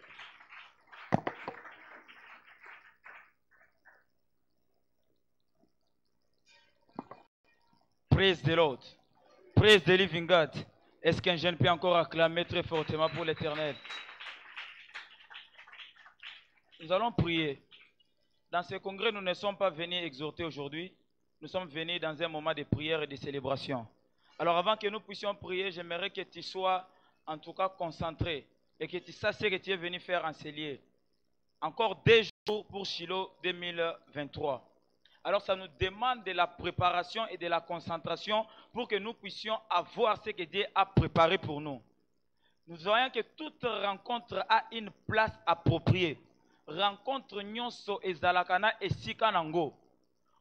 Praise the Lord. Praise the living God. Est-ce qu'un jeune peut encore acclamer très fortement pour l'Éternel? Nous allons prier. Dans ce congrès, nous ne sommes pas venus exhorter aujourd'hui. Nous sommes venus dans un moment de prière et de célébration. Alors avant que nous puissions prier, j'aimerais que tu sois en tout cas concentré et que tu saches ce que tu es venu faire en ces lieux. Encore 2 jours pour Shiloh 2023. Alors ça nous demande de la préparation et de la concentration pour que nous puissions avoir ce que Dieu a préparé pour nous. Nous voyons que toute rencontre a une place appropriée. Rencontre nyonso ezalakana esika nango.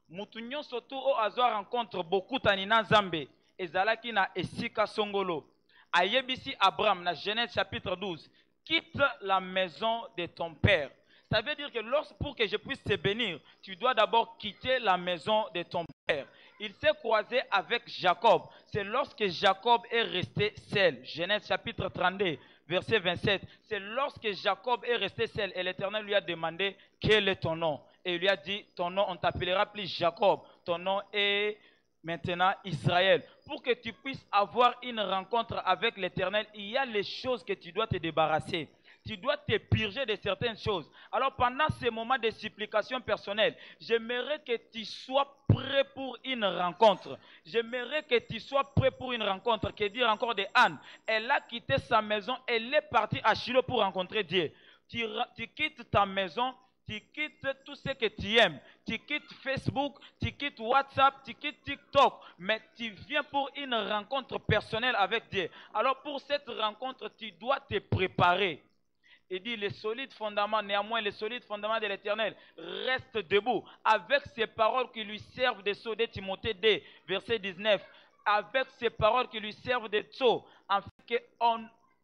Mutu nyonso tu o azwa rencontre beaucoup tanina Nzambe ezalaki na esika songolo. Ayebisi Abraham na Genèse chapitre 12. Quitte la maison de ton père. Ça veut dire que pour que je puisse te bénir, tu dois d'abord quitter la maison de ton père. Il s'est croisé avec Jacob. C'est lorsque Jacob est resté seul. Genèse chapitre 32, verset 27. C'est lorsque Jacob est resté seul et l'Éternel lui a demandé quel est ton nom. Et il lui a dit, ton nom, on t'appellera plus Jacob. Ton nom est maintenant Israël. Pour que tu puisses avoir une rencontre avec l'Éternel, il y a les choses que tu dois te débarrasser. Tu dois te purger de certaines choses. Alors pendant ces moments de supplication personnelle, j'aimerais que tu sois prêt pour une rencontre. J'aimerais que tu sois prêt pour une rencontre. Que dire encore de Anne? Elle a quitté sa maison, elle est partie à Shiloh pour rencontrer Dieu. Tu quittes ta maison, tu quittes tout ce que tu aimes. Tu quittes Facebook, tu quittes WhatsApp, tu quittes TikTok. Mais tu viens pour une rencontre personnelle avec Dieu. Alors pour cette rencontre, tu dois te préparer. Il dit, les solides fondements, néanmoins les solides fondements de l'Éternel restent debout avec ces paroles qui lui servent de sceau de Timothée 2, verset 19. Avec ces paroles qui lui servent de sceau, afin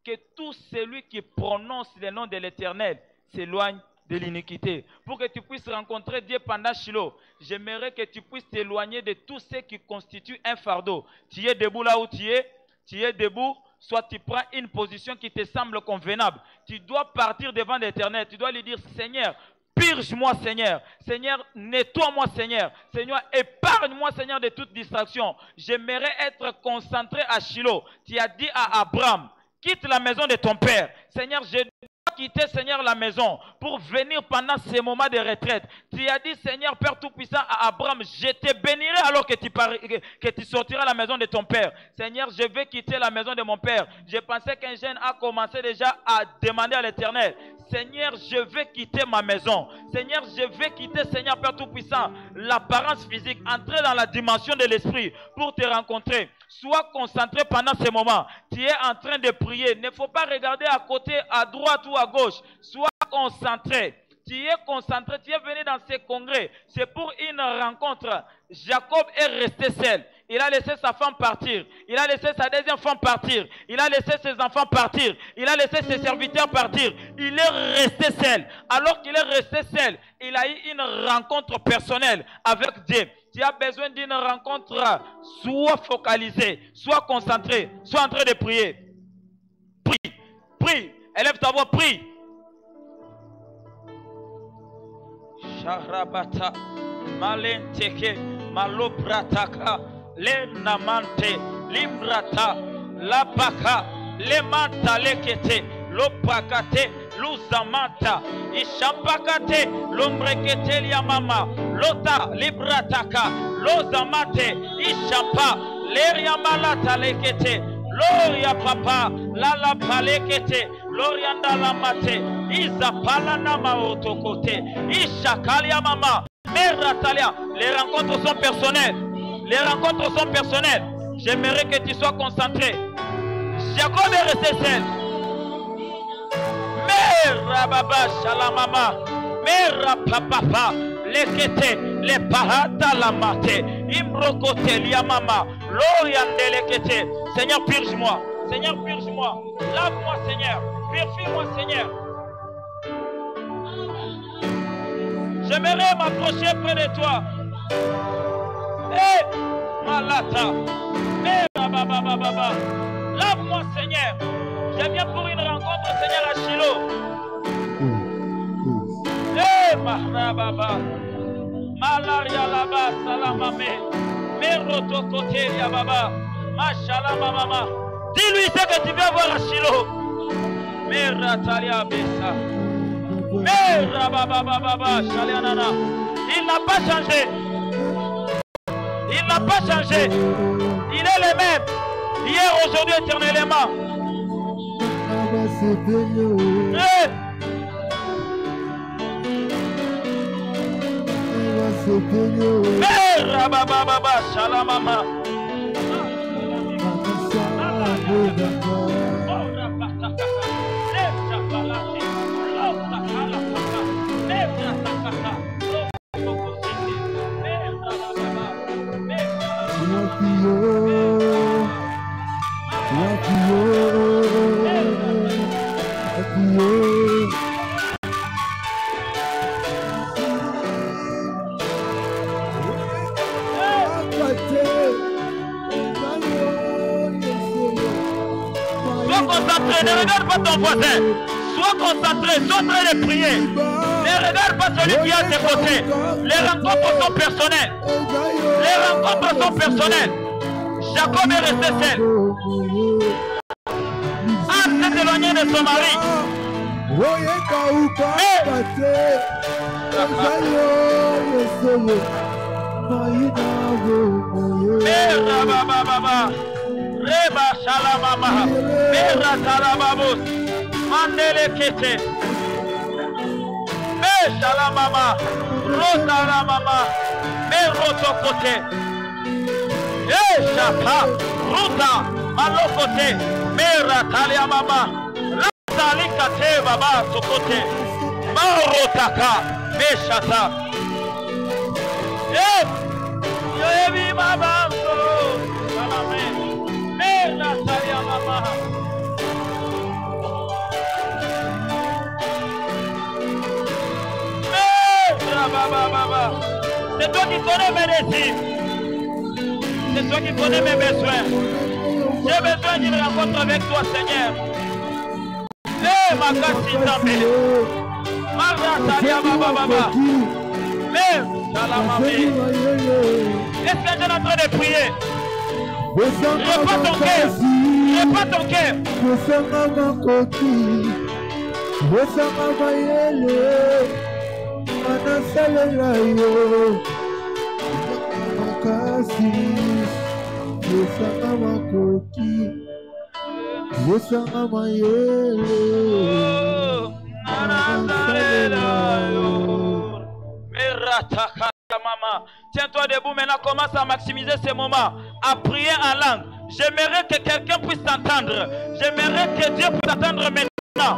que tout celui qui prononce le nom de l'Éternel s'éloigne de l'iniquité. Pour que tu puisses rencontrer Dieu pendant Shiloh, j'aimerais que tu puisses t'éloigner de tout ce qui constitue un fardeau. Tu es debout là où tu es debout. Soit tu prends une position qui te semble convenable. Tu dois partir devant l'Éternel. Tu dois lui dire, Seigneur, purge-moi, Seigneur. Seigneur, nettoie-moi, Seigneur. Seigneur, épargne-moi, Seigneur, de toute distraction. J'aimerais être concentré à Shiloh. Tu as dit à Abraham, quitte la maison de ton père. Seigneur, je dois quitter, Seigneur, la maison pour venir pendant ces moments de retraite. Tu as dit, Seigneur, Père Tout-Puissant, à Abraham, je te bénirai alors que tu sortiras de la maison de ton père. Seigneur, je vais quitter la maison de mon père. Je pensais qu'un jeune a commencé déjà à demander à l'Éternel, Seigneur, je vais quitter ma maison. Seigneur, je vais quitter, Seigneur, Père Tout-Puissant, l'apparence physique, entrer dans la dimension de l'esprit pour te rencontrer. Sois concentré pendant ces moments. Tu es en train de prier. Il ne faut pas regarder à côté, à droite ou à gauche. Sois concentré. Tu es concentré. Tu es venu dans ces congrès. C'est pour une rencontre. Jacob est resté seul. Il a laissé sa femme partir. Il a laissé sa deuxième femme partir. Il a laissé ses enfants partir. Il a laissé ses serviteurs partir. Il est resté seul. Alors qu'il est resté seul, il a eu une rencontre personnelle avec Dieu. Tu as besoin d'une rencontre. Sois focalisé, sois concentré, sois en train de prier. Prie, prie. Élève ta voix, prie. Sharabata, malenteke, maloprataka, le namante, limbrata, lapaka, le manta lekete, lopakate, luzamanta, ishampakate, lombrekete liamama, lota, librataka, lozamate, ishampa, leriamalata lekete, loria papa, lala palekete, lorianda lamate, isapala nama otokote, ishakalia mama, meratalia. Les rencontres sont personnelles. Les rencontres sont personnelles. J'aimerais que tu sois concentré. Jacob est resté seul. Mera baba shalamama, mera papa, lekete, le parata lamate, imrokote liamama, loriande lekete. Seigneur, purge-moi. Seigneur, purge-moi. Lave-moi, Seigneur. Purifie-moi, Seigneur. J'aimerais m'approcher près de toi. Malata. Baba. Lave-moi, Seigneur. Je viens pour une rencontre, Seigneur, à Shiloh. Baba. Malaria là-bas, salamame. Meroto côté, baba. Machalama mama. Dis-lui ce que tu veux voir à Shiloh. Meratalia besa. Merababa shalianana. Il n'a pas changé. Il n'a pas changé. Il est le même. Hier, aujourd'hui, éternellement. Mera baba baba shalamama. Sois concentré, ne regarde pas ton voisin. Sois concentré, sois en train de prier. Ne regarde pas celui qui est à tes côtés. Les rencontres sont personnelles. Les rencontres sont personnelles. Jacob est resté seul. Anne s'est éloignée de son mari. Mera baba baba. Reba shalamama. Mera talababos. Mandele kete. Me shalamama. Rota la mama. Me roto kote. Shaka. Ruta. Malokote. Mera talia mama. Rata likate baba sokote. Marotaka. Me shata. Yoebi mama. Mera talia mama. C'est toi qui connais mes désirs. C'est toi qui connais mes besoins. J'ai besoin d'une rencontre avec toi, Seigneur. Ma kasi tambe. Maratalia baba baba. Salamami. Est-ce que tu es en train de prier? Répands ton cœur. Répands ton cœur. Tiens-toi debout maintenant, commence à maximiser ces moments, à prier en langue. J'aimerais que quelqu'un puisse t'entendre. J'aimerais que Dieu puisse t'entendre maintenant.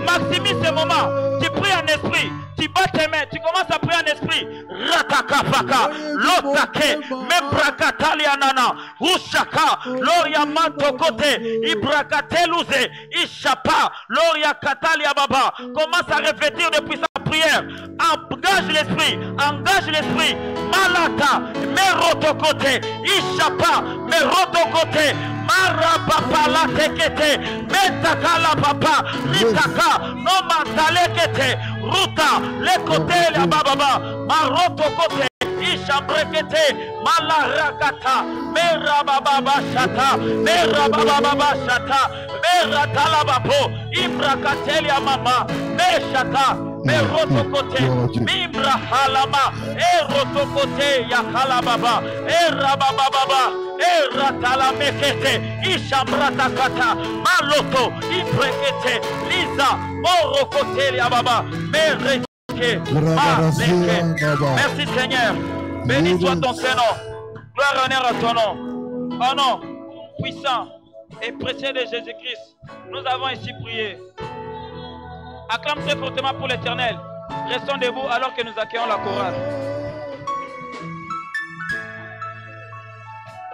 Maximise ces moments. Tu pries en esprit. Tu bats tes mains. Tu commences à prier en esprit. Ratakapaka. Lotake. Membrakatalianana. Ushaka. Loria manto kote. Ibrakateluze. Ishapa. Loria katalia baba. Commence à répéter depuis sa prière. Engage l'esprit. Engage l'esprit. Malata. Merotokote. Ishapa. Merotokote. Marapapa la tekete, metaka la papa, ritaka, no mantale kete, ruta, le kote la bababa, maroto kote, ishambrekete, malarakata, merababa shata, merababa shata, meratalababo, ibrakatelia mama, meshata, merotokote, mibra halama, erotokote yakalababa, erabababa. Ratala mekete, ishambrata kata, maloto, ibrekete, lisa, morokote liababa, mereke, Merci Seigneur, béni soit ton Saint-Nom, gloire et honneur à ton nom, au nom puissant et précieux de Jésus-Christ, nous avons ici prié. Acclame très fortement pour l'Éternel, restons debout alors que nous accueillons la chorale.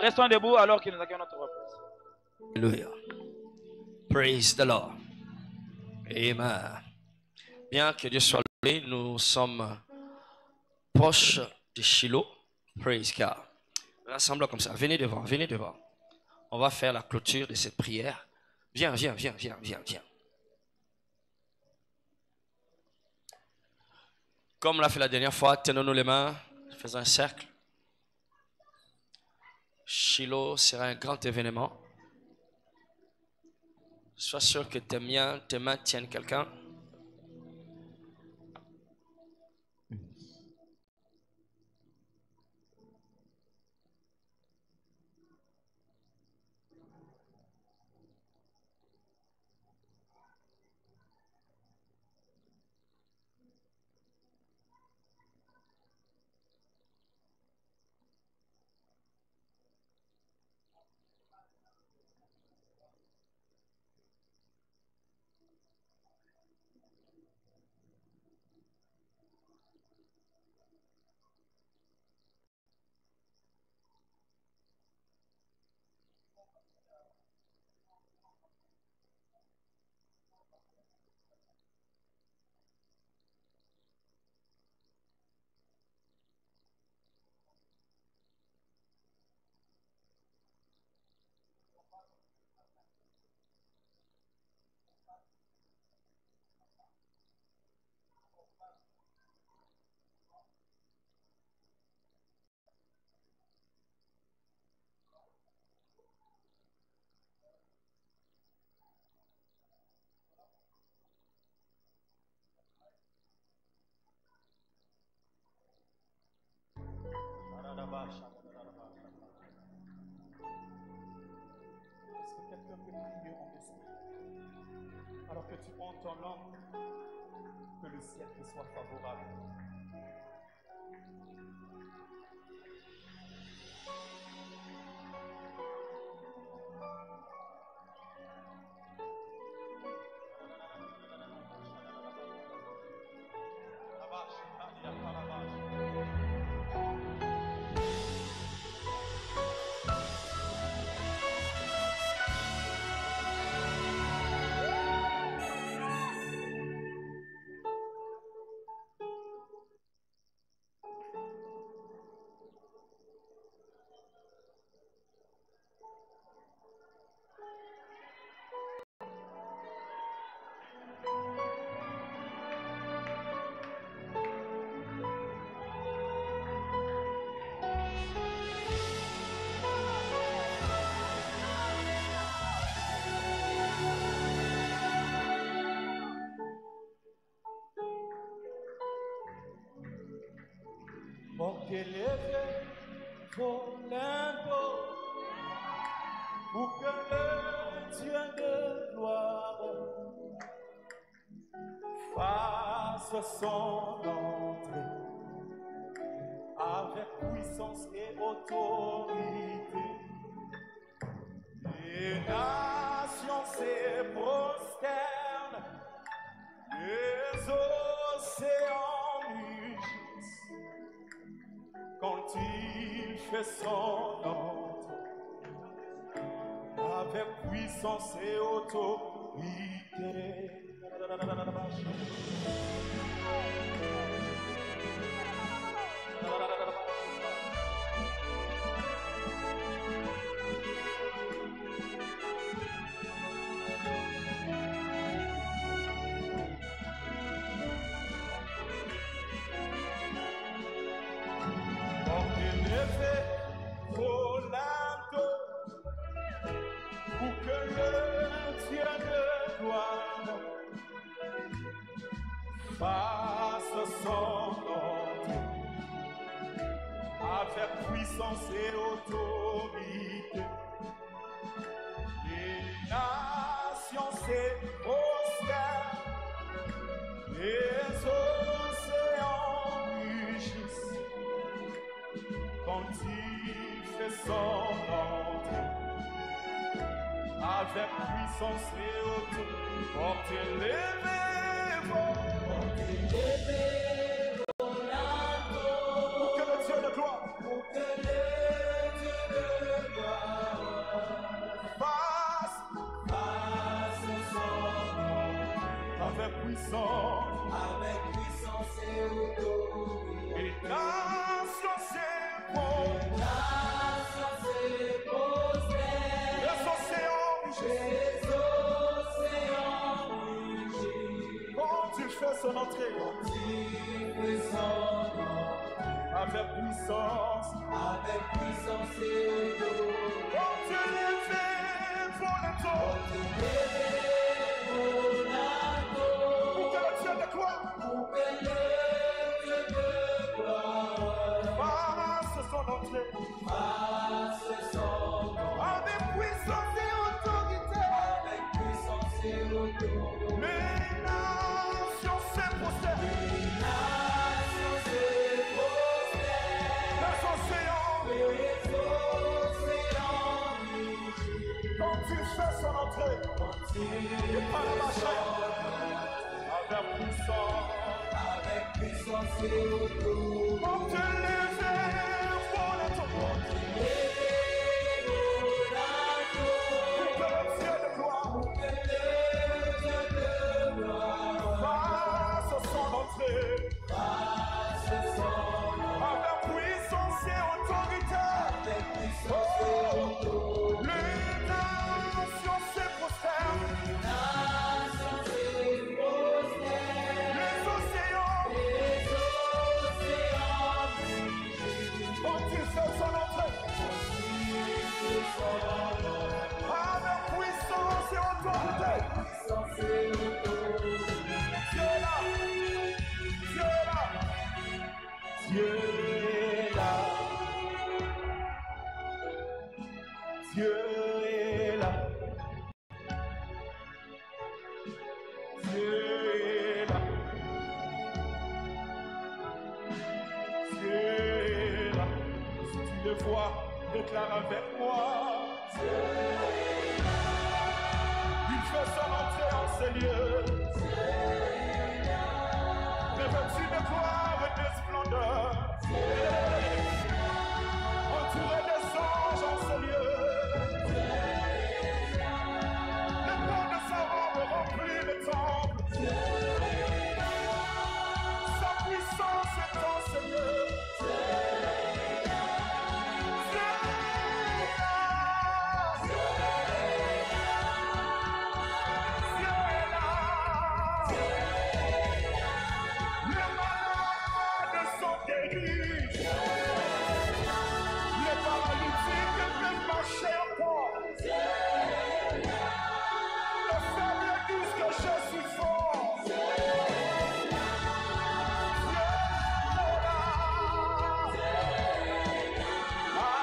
Restons debout alors que nous accueillons notre reprise.
Alléluia. Praise the Lord. Amen. Bien que Dieu soit loué, nous sommes proches de Shiloh. Praise God. Rassemblons comme ça. Venez devant, venez devant. On va faire la clôture de cette prière. Viens, viens, viens, viens, viens, viens. Comme on l'a fait la dernière fois, tenons-nous les mains, faisons un cercle. Shiloh sera un grand événement. Sois sûr que tes mains tiennent quelqu'un.
Est-ce que quelqu'un peut prier en esprit? Alors que tu montes ton nom, que le ciel te soit favorable.
Portez-les volando pour que le Dieu de gloire fasse son entrée avec puissance et autorité. Les nations se prosternent, les océans mugissent quand il fait son entrée avec puissance et autorité. Volando pour que le Dieu de gloire fasse son entrée avec puissance et autorité. Les nations se prosternent, les océans mugissent quand il fait son entrée avec puissance et autorité. Portez-les volando pour que le Dieu de gloire fasse son entrée avec puissance et autorité. Et nations se son entrée avec puissance et autorité. Portez-les volando pour que le Dieu de gloire fasse son entrée avec puissance et autorité. Les nations se prosternent, les océans quand il fait son entrée, et par la machine, avec puissance et autorité. Portez-les volando pour que le Dieu de gloire fasse son entrée avec puissance et autorité. Les nations se prosternent, les océans est là. Dieu est là. Dieu est là. Si tu le vois, déclare avec moi. Dieu est là. Il fait son entrée en ces lieux. Dieu est là. Revêtu de gloire et de splendeur. Dieu est là. Entouré des anges en ces lieux. Dieu est là. Le corps de sa robe remplit le temple. Dieu est là. Sa puissance est en ces lieux. Dieu est là. Dieu est là. Dieu est là. Dieu est là. Dieu est là. Les malades sont guéris. Dieu est là. Les paralytiques peuvent marcher encore. Dieu est là. Les faibles disent que je suis fort. Dieu est là. Dieu est là. Dieu est là. Adonai.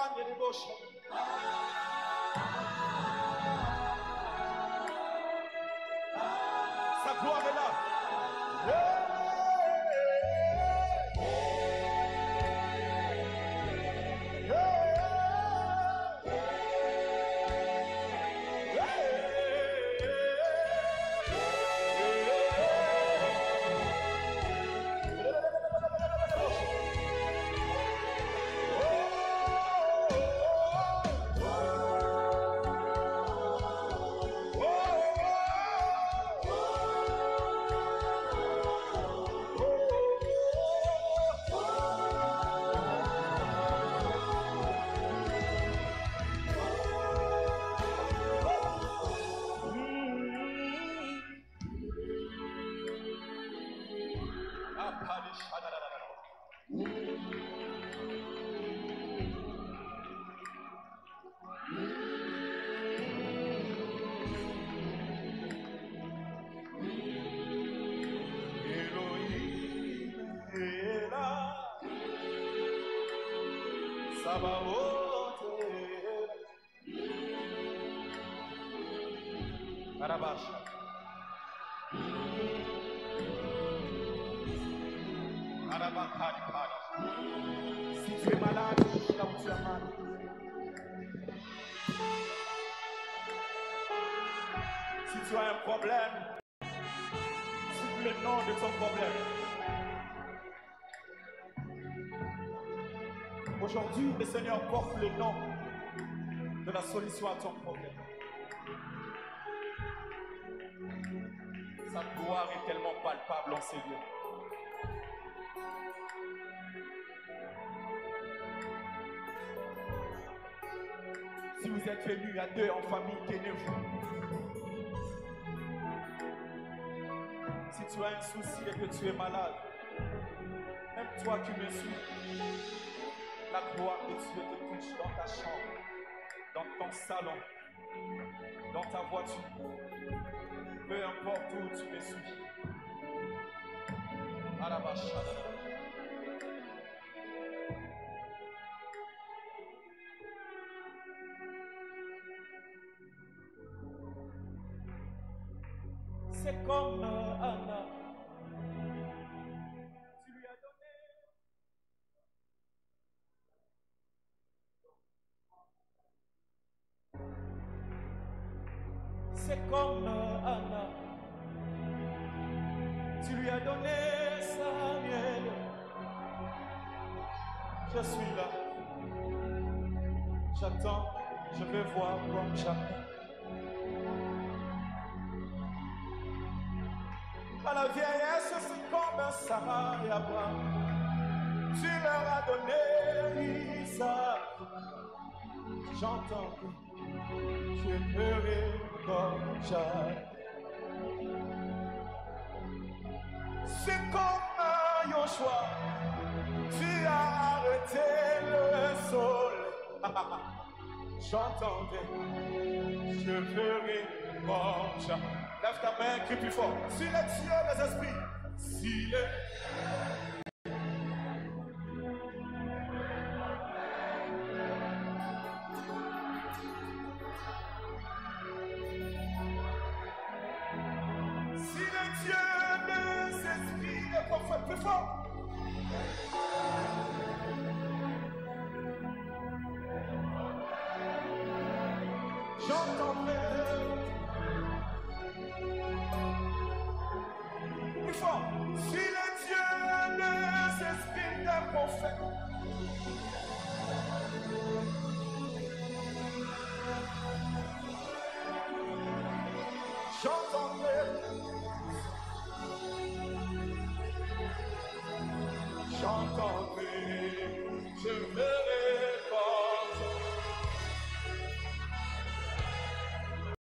Elohim. Sa gloire est là. Si tu es malade, là où tu es malade. Si tu as un problème, cite le nom de ton problème. Aujourd'hui, le Seigneur porte le nom de la solution à ton problème. Sa gloire est tellement palpable en ces lieux. Si vous êtes venus à deux en famille, tenez-vous. Si tu as un souci et que tu es malade, même toi qui me suis, la gloire de Dieu te touche dans ta chambre, dans ton salon, dans ta voiture, peu importe où tu me suis. C'est comme Anna. Tu lui as donné. C'est comme Anna. Tu lui as donné sa miel. Je suis là. J'attends, je vais voir comme jamais. À la vieillesse, c'est comme un Sarah et Abraham. Tu leur as donné Isaac. J'entends que tu es heureux comme jamais. C'est comme un Yoshua. Tu as arrêté le soleil. J'entendais, je ferai mon chat. Lève ta main, crie plus fort. Si les dieux des esprits, si les... Si les dieux des esprits, des prophètes, plus fort. J'entendais. Plus fort. Si les dieux des esprits des prophètes. J'entendais, je vais